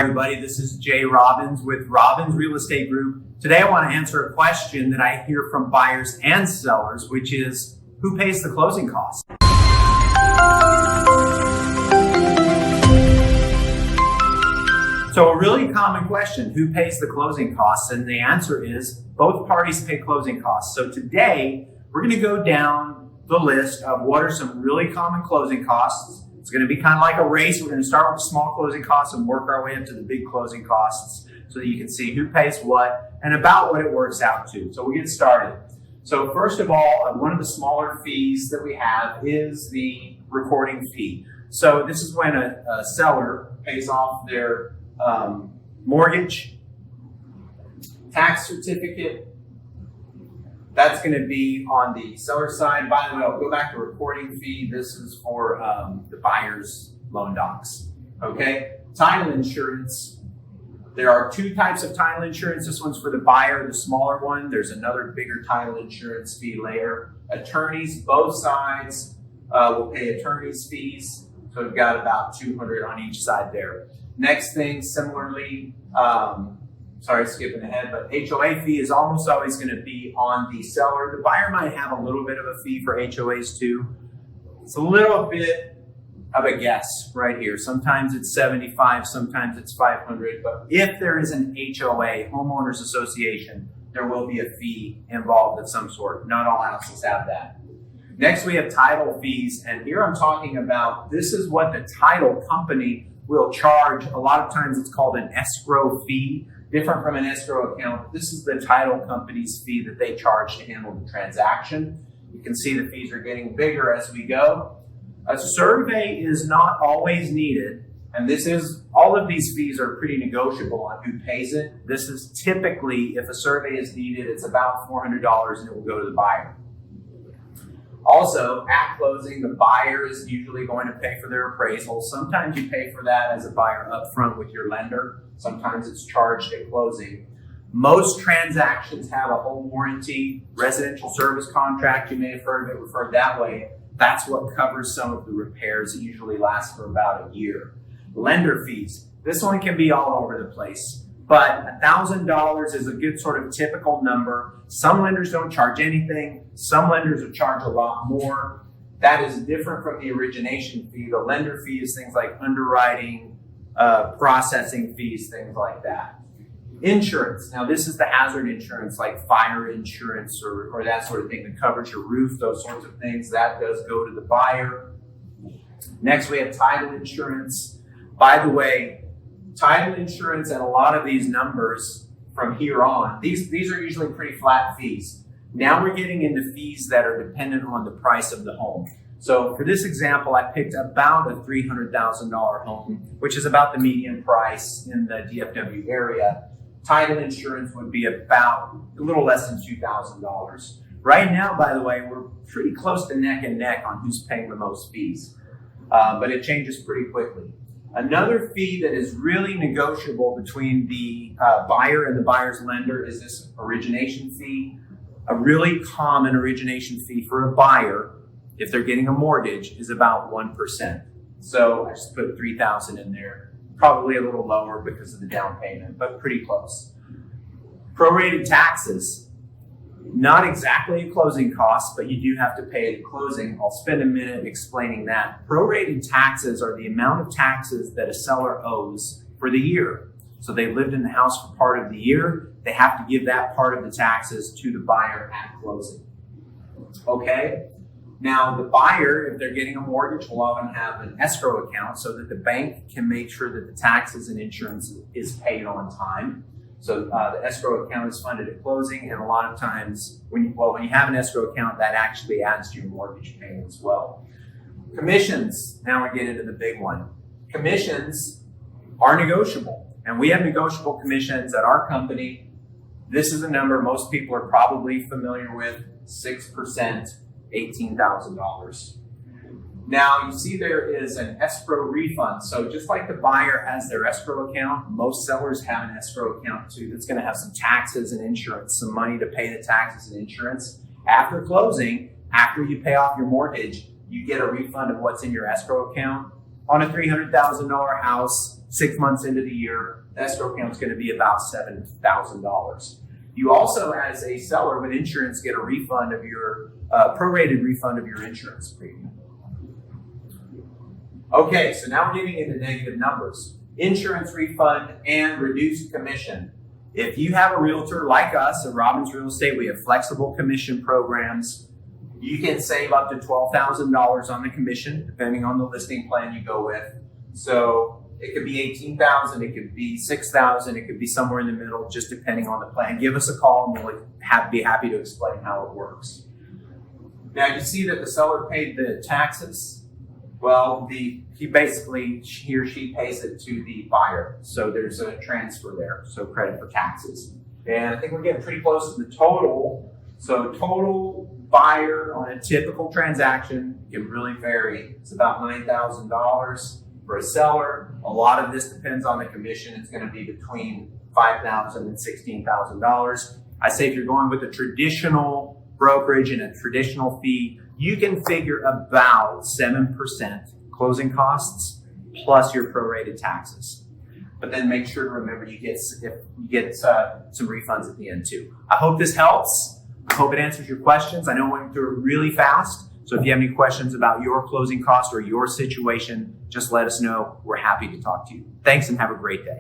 everybody. This is Jay Robbins with Robbins Real Estate Group. Today I want to answer a question that I hear from buyers and sellers, which is, who pays the closing costs? So a really common question, who pays the closing costs? And the answer is both parties pay closing costs. So today we're going to go down the list of what are some really common closing costs. It's going to be kind of like a race. We're going to start with the small closing costs and work our way up to the big closing costs so that you can see who pays what and about what it works out to. So we'll get started. So first of all, one of the smaller fees that we have is the recording fee. So this is when a seller pays off their mortgage, tax certificate. That's going to be on the seller side. By the way, I'll go back to recording fee. This is for the buyer's loan docs. Okay? Title insurance. There are two types of title insurance. This one's for the buyer, the smaller one. There's another bigger title insurance fee later. Attorneys, both sides will pay attorney's fees. So we've got about $200 on each side there. Next thing, similarly, sorry, skipping ahead, but HOA fee is almost always going to be on the seller. The buyer might have a little bit of a fee for HOAs too. It's a little bit of a guess right here. Sometimes it's 75, sometimes it's 500, but if there is an HOA, homeowners association, there will be a fee involved of some sort. Not all houses have that. Next, we have title fees, and here I'm talking about, this is what the title company will charge. A lot of times it's called an escrow fee. Different from an escrow account, this is the title company's fee that they charge to handle the transaction. You can see the fees are getting bigger as we go. A survey is not always needed, and all of these fees are pretty negotiable on who pays it. This is typically, if a survey is needed, it's about $400 and it will go to the buyer. Also, at closing, the buyer is usually going to pay for their appraisal. Sometimes you pay for that as a buyer up front with your lender. Sometimes it's charged at closing. Most transactions have a home warranty, residential service contract. You may have heard of it referred that way. That's what covers some of the repairs. It usually lasts for about a year. Lender fees. This one can be all over the place, but $1,000 is a good sort of typical number. Some lenders don't charge anything. Some lenders will charge a lot more. That is different from the origination fee. The lender fee is things like underwriting, processing fees, things like that. Insurance. Now, this is the hazard insurance, like fire insurance or that sort of thing that covers your roof, those sorts of things. That does go to the buyer. Next, we have title insurance. By the way, title insurance and a lot of these numbers from here on, these are usually pretty flat fees. Now we're getting into fees that are dependent on the price of the home. So for this example, I picked about a $300,000 home, which is about the median price in the DFW area. Title insurance would be about a little less than $2,000. Right now, by the way, we're pretty close to neck and neck on who's paying the most fees, but it changes pretty quickly. Another fee that is really negotiable between the buyer and the buyer's lender is this origination fee. A really common origination fee for a buyer, if they're getting a mortgage, is about 1%. So I just put $3,000 in there. Probably a little lower because of the down payment, but pretty close. Prorated taxes. Not exactly a closing cost, but you do have to pay at closing. I'll spend a minute explaining that. Prorated taxes are the amount of taxes that a seller owes for the year. So they lived in the house for part of the year. They have to give that part of the taxes to the buyer at closing. Okay? Now, the buyer, if they're getting a mortgage, will often have an escrow account so that the bank can make sure that the taxes and insurance is paid on time. So the escrow account is funded at closing, and a lot of times, when you have an escrow account, that actually adds to your mortgage payment as well. Commissions. Now we get into the big one. Commissions are negotiable, and we have negotiable commissions at our company. This is a number most people are probably familiar with, 6%, $18,000. Now, you see there is an escrow refund. So just like the buyer has their escrow account, most sellers have an escrow account too that's going to have some taxes and insurance, some money to pay the taxes and insurance. After closing, after you pay off your mortgage, you get a refund of what's in your escrow account. on a $300,000 house, 6 months into the year, the escrow account is going to be about $7,000. You also, as a seller with insurance, get a refund of your prorated refund of your insurance premium. Okay, so now we're getting into negative numbers. Insurance refund and reduced commission. If you have a realtor like us at Robbins Real Estate, we have flexible commission programs. You can save up to $12,000 on the commission, depending on the listing plan you go with. So it could be $18,000, it could be $6,000, it could be somewhere in the middle, just depending on the plan. Give us a call and we'll be happy to explain how it works. Now you see that the seller paid the taxes. Well, he or she pays it to the buyer. So there's a transfer there, so credit for taxes. And I think we're getting pretty close to the total. So total buyer on a typical transaction can really vary. It's about $9,000 for a seller. A lot of this depends on the commission. It's going to be between $5,000 and $16,000. I say if you're going with a traditional brokerage and a traditional fee, you can figure about 7% closing costs plus your prorated taxes. But then make sure to remember you get some refunds at the end too. I hope this helps. I hope it answers your questions. I know I went through it really fast. So if you have any questions about your closing costs or your situation, just let us know. We're happy to talk to you. Thanks and have a great day.